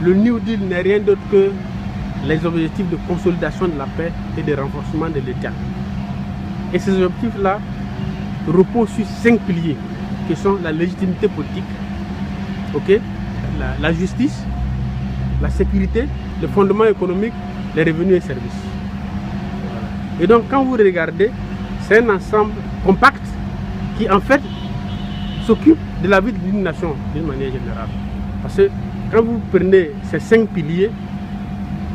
le New Deal n'est rien d'autre que les objectifs de consolidation de la paix et de renforcement de l'État. Et ces objectifs-là reposent sur 5 piliers, qui sont la légitimité politique, la justice, la sécurité, le fondement économique, les revenus et services. Et donc quand vous regardez, c'est un ensemble compact qui en fait s'occupe de la vie d'une nation d'une manière générale. Parce que quand vous prenez ces 5 piliers,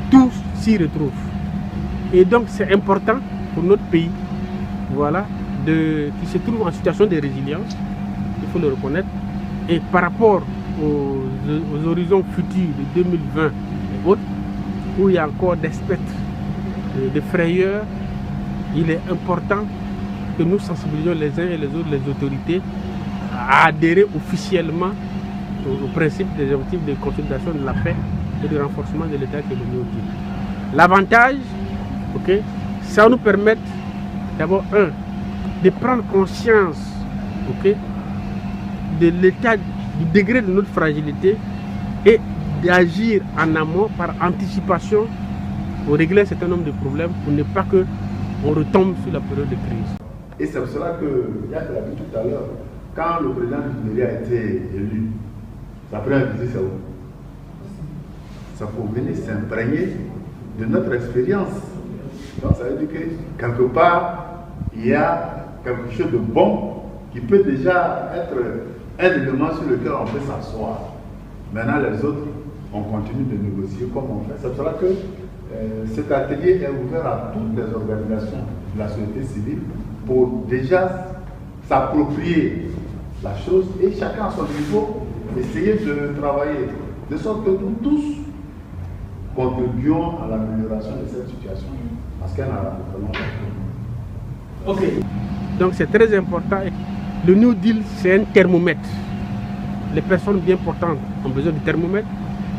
tout s'y retrouve. Et donc c'est important pour notre pays, qui se trouve en situation de résilience, il faut le reconnaître. Et par rapport aux horizons futurs de 2020 et autres, où il y a encore des spectres de frayeur, il est important que nous sensibilisions les uns et les autres, les autorités, à adhérer officiellement au principe des objectifs de consolidation de la paix et de renforcement de l'État qui est le New Deal. L'avantage, ça va nous permettre d'abord, de prendre conscience de l'état, du degré de notre fragilité et d'agir en amont par anticipation pour régler un certain nombre de problèmes pour ne pas qu'on retombe sur la période de crise. Et c'est pour cela que, il y a l'a dit tout à l'heure, quand le président du Nigeria a été élu, sa première visite c'est où? Ça faut venir s'imprégner de notre expérience. Donc ça veut dire que quelque part, il y a quelque chose de bon qui peut déjà être un élément sur lequel on peut s'asseoir. Maintenant les autres, on continue de négocier comme on fait. C'est pour cela que cet atelier est ouvert à toutes les organisations de la société civile pour déjà s'approprier la chose et chacun à son niveau essayer de travailler de sorte que nous tous contribuons à l'amélioration de cette situation parce qu'elle a Ok. Donc c'est très important. Le New Deal, c'est un thermomètre. Les personnes bien portantes ont besoin du thermomètre.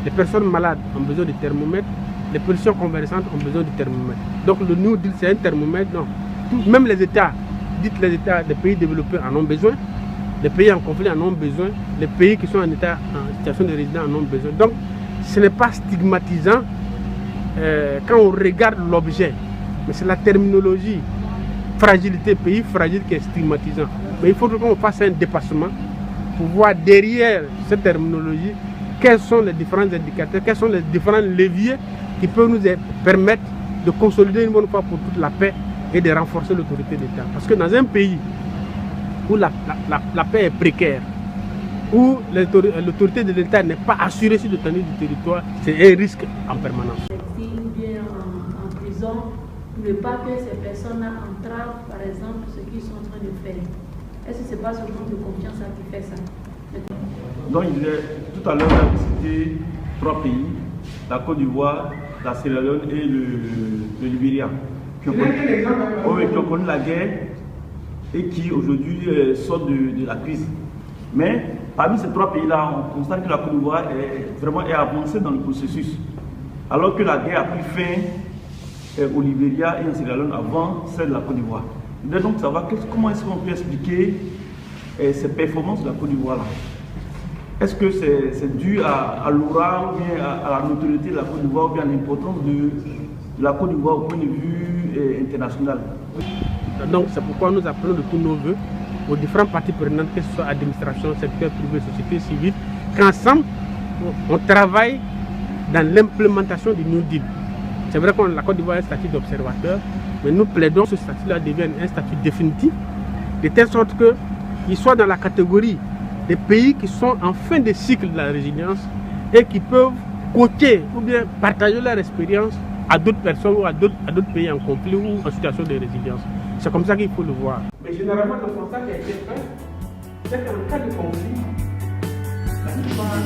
Les personnes malades ont besoin du thermomètre. Les positions convergentes ont besoin du thermomètre. Donc le New Deal, c'est un thermomètre. Non. Même les États, les États des pays développés en ont besoin. Les pays en conflit en ont besoin. Les pays qui sont en situation de résidence en ont besoin. Donc ce n'est pas stigmatisant quand on regarde l'objet. Mais c'est la terminologie. Fragilité, pays fragile qui est stigmatisant. Mais il faut qu'on fasse un dépassement pour voir derrière cette terminologie quels sont les différents indicateurs, quels sont les différents leviers qui peuvent nous permettre de consolider une bonne fois pour toute la paix et de renforcer l'autorité d'État. Parce que dans un pays où la paix est précaire, où l'autorité de l'État n'est pas assurée sur le tenue du territoire, c'est un risque en permanence. Bien en prison, pour ne pas que ces personnes entravent, par exemple, ce qu'ils sont en train de faire. Est-ce que ce n'est pas ce manque de confiance qui fait ça? Donc, tout à l'heure, on a cité 3 pays, la Côte d'Ivoire, la Sierra Leone et le Libéria, qui ont connu la guerre et qui aujourd'hui sortent de la crise. Mais parmi ces 3 pays-là, on constate que la Côte d'Ivoire est avancée dans le processus, alors que la guerre a pris fin au Libéria et en Sierra Leone avant celle de la Côte d'Ivoire. Je voudrais donc savoir comment est-ce qu'on peut expliquer ces performances de la Côte d'Ivoire là. Est-ce que c'est dû à l'aura ou bien à la notoriété de la Côte d'Ivoire ou bien à l'importance de la Côte d'Ivoire au point de vue international? Donc c'est pourquoi nous appelons de tous nos voeux aux différentes parties prenantes, que ce soit administration, secteur privé, société civile, qu'ensemble on travaille dans l'implémentation du New Deal. C'est vrai que la Côte d'Ivoire a un statut d'observateur, mais nous plaidons que ce statut-là devienne un statut définitif, de telle sorte qu'il soit dans la catégorie des pays qui sont en fin de cycle de la résilience et qui peuvent coacher ou bien partager leur expérience à d'autres personnes ou à d'autres pays en conflit ou en situation de résilience. C'est comme ça qu'il faut le voir. Mais généralement, le constat qui a été fait, c'est qu'en cas de conflit, la plupart